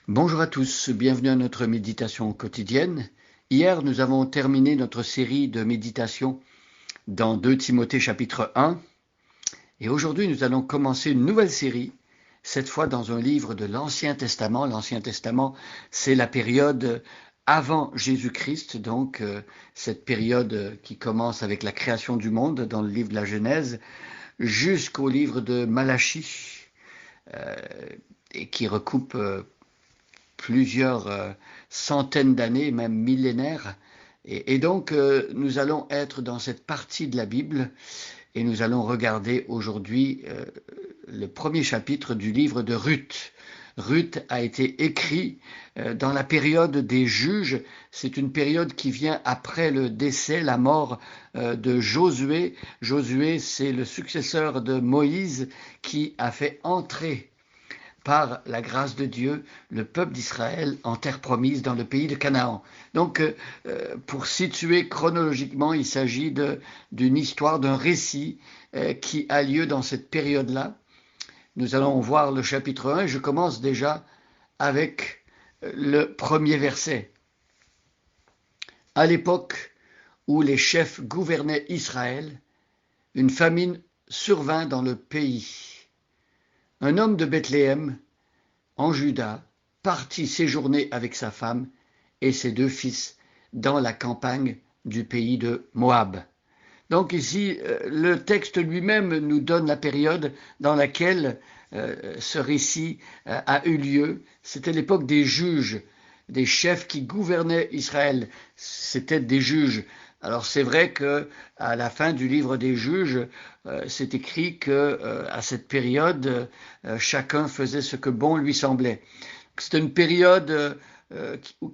Bonjour à tous, bienvenue à notre méditation quotidienne. Hier, nous avons terminé notre série de méditation dans 2 Timothée chapitre 1 et aujourd'hui nous allons commencer une nouvelle série, cette fois dans un livre de l'Ancien Testament. L'Ancien Testament, c'est la période avant Jésus-Christ, donc cette période qui commence avec la création du monde dans le livre de la Genèse jusqu'au livre de Malachie euh, et qui recoupe plusieurs centaines d'années, même millénaires. Et donc, nous allons être dans cette partie de la Bible et nous allons regarder aujourd'hui le premier chapitre du livre de Ruth. Ruth a été écrit dans la période des juges. C'est une période qui vient après le décès, la mort de Josué. Josué, c'est le successeur de Moïse qui a fait entrer par la grâce de Dieu le peuple d'Israël en terre promise dans le pays de Canaan. Donc, pour situer chronologiquement, il s'agit d'une histoire, d'un récit qui a lieu dans cette période-là. Nous allons voir le chapitre 1. Je commence déjà avec le premier verset. À l'époque où les chefs gouvernaient Israël, une famine survint dans le pays. Un homme de Bethléem, en Juda, partit séjourner avec sa femme et ses 2 fils dans la campagne du pays de Moab. Donc ici, le texte lui-même nous donne la période dans laquelle ce récit a eu lieu. C'était l'époque des juges, des chefs qui gouvernaient Israël. C'étaient des juges. Alors c'est vrai que à la fin du livre des juges, c'est écrit que à cette période, chacun faisait ce que bon lui semblait. C'était une période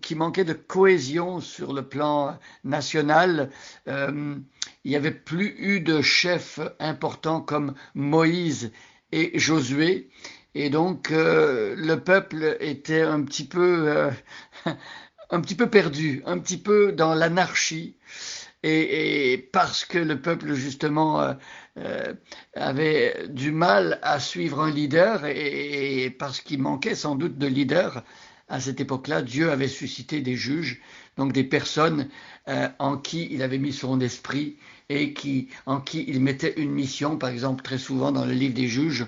qui manquait de cohésion sur le plan national. Il n'y avait plus eu de chefs importants comme Moïse et Josué. Et donc le peuple était un petit peu perdu, un petit peu dans l'anarchie. Et parce que le peuple justement avait du mal à suivre un leader et parce qu'il manquait sans doute de leader à cette époque-là, Dieu avait suscité des juges, donc des personnes en qui il avait mis son esprit et en qui il mettait une mission. Par exemple, très souvent dans le livre des juges,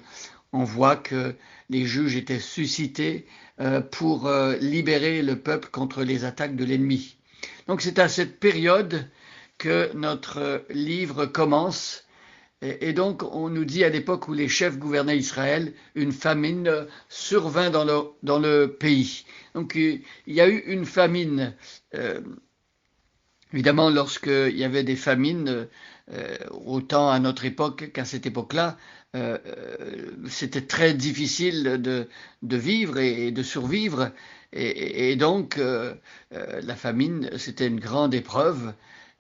on voit que les juges étaient suscités pour libérer le peuple contre les attaques de l'ennemi. Donc c'est à cette période que notre livre commence. Et donc, on nous dit à l'époque où les chefs gouvernaient Israël, une famine survint dans le pays. Donc, il y a eu une famine. Évidemment, lorsqu'il y avait des famines, autant à notre époque qu'à cette époque-là, c'était très difficile de vivre et de survivre. Et donc, la famine, c'était une grande épreuve.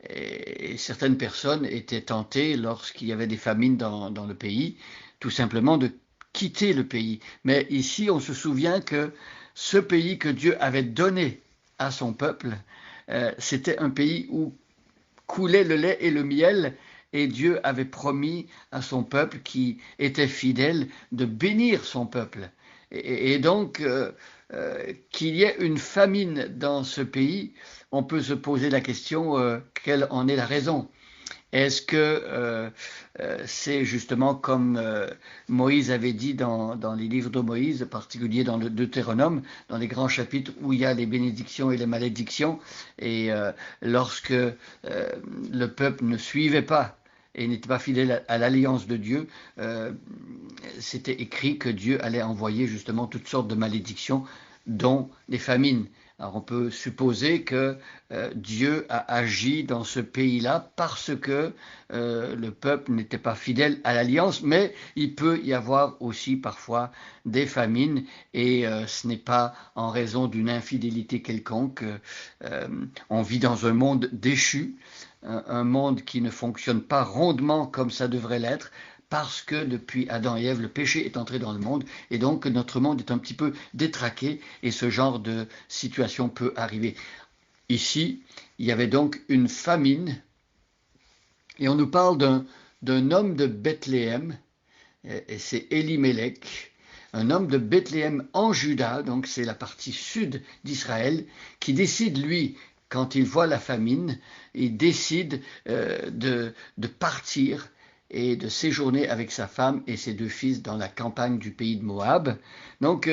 Et certaines personnes étaient tentées, lorsqu'il y avait des famines dans le pays, tout simplement de quitter le pays. Mais ici, on se souvient que ce pays que Dieu avait donné à son peuple, c'était un pays où coulait le lait et le miel, et Dieu avait promis à son peuple qui était fidèle de bénir son peuple. Et donc, qu'il y ait une famine dans ce pays, on peut se poser la question, quelle en est la raison? Est-ce que c'est justement comme Moïse avait dit dans les livres de Moïse, en particulier dans le Deutéronome, dans les grands chapitres où il y a les bénédictions et les malédictions, et lorsque le peuple ne suivait pas et n'était pas fidèle à l'alliance de Dieu, c'était écrit que Dieu allait envoyer justement toutes sortes de malédictions, dont les famines. Alors on peut supposer que Dieu a agi dans ce pays-là parce que le peuple n'était pas fidèle à l'alliance, mais il peut y avoir aussi parfois des famines et ce n'est pas en raison d'une infidélité quelconque. On vit dans un monde déchu, un monde qui ne fonctionne pas rondement comme ça devrait l'être, parce que depuis Adam et Ève, le péché est entré dans le monde, et donc notre monde est un petit peu détraqué, et ce genre de situation peut arriver. Ici, il y avait donc une famine, et on nous parle d'un homme de Bethléem, et c'est Elimelech. un homme de Bethléem en Juda, donc c'est la partie sud d'Israël, qui décide, lui, quand il voit la famine, il décide de partir et de séjourner avec sa femme et ses deux fils dans la campagne du pays de Moab. Donc,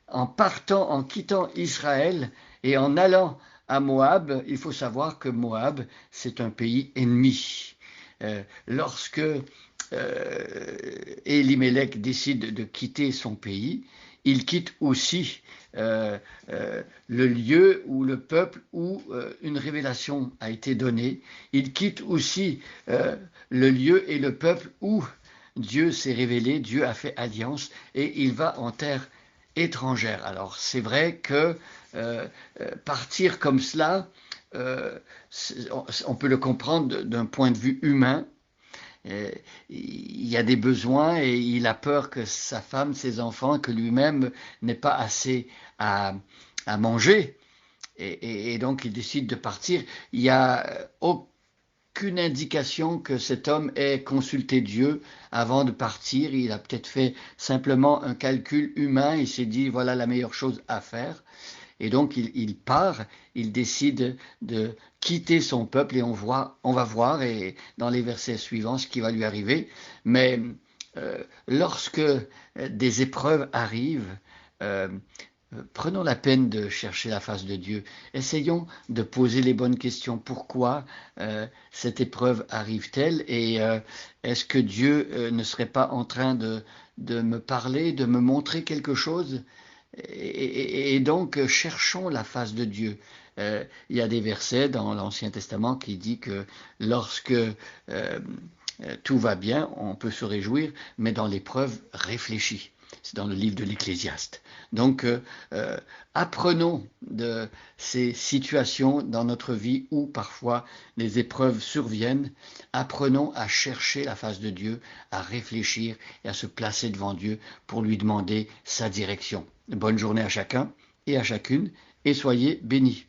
en partant, en quittant Israël et en allant à Moab, il faut savoir que Moab, c'est un pays ennemi. Lorsque Elimelech décide de quitter son pays, il quitte aussi le lieu où le peuple où une révélation a été donnée. Il quitte aussi le lieu et le peuple où Dieu s'est révélé, Dieu a fait alliance et il va en terre étrangère. Alors c'est vrai que partir comme cela, on peut le comprendre d'un point de vue humain. Il y a des besoins et il a peur que sa femme, ses enfants, que lui-même n'ait pas assez à manger. Et donc il décide de partir. Il n'y a aucune indication que cet homme ait consulté Dieu avant de partir. Il a peut-être fait simplement un calcul humain. Il s'est dit voilà la meilleure chose à faire. Et donc il part, il décide de quitter son peuple et on va voir et dans les versets suivants ce qui va lui arriver. Mais lorsque des épreuves arrivent, prenons la peine de chercher la face de Dieu. Essayons de poser les bonnes questions. Pourquoi cette épreuve arrive-t-elle et est-ce que Dieu ne serait pas en train de me parler, de me montrer quelque chose ? Et donc, cherchons la face de Dieu. Il y a des versets dans l'Ancien Testament qui dit que lorsque tout va bien, on peut se réjouir, mais dans l'épreuve, réfléchis. C'est dans le livre de l'Ecclésiaste. Donc, apprenons de ces situations dans notre vie où parfois les épreuves surviennent. Apprenons à chercher la face de Dieu, à réfléchir et à se placer devant Dieu pour lui demander sa direction. Bonne journée à chacun et à chacune et soyez bénis.